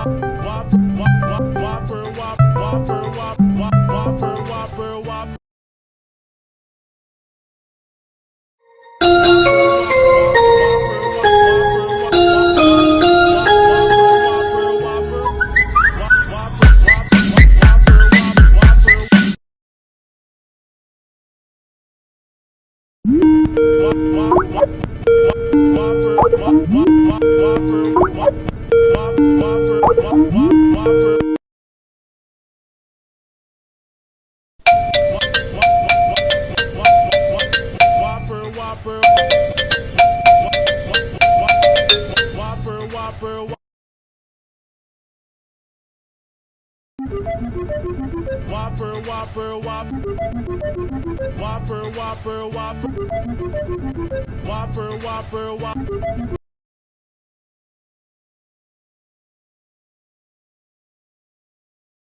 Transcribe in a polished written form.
Whopper, Whopper, Whopper, Whopper, Whopper, Whopper. Whopper, Whopper, Whopper, Whopper, Whopper, Whopper, Whopper, Whopper, Whopper, Whopper.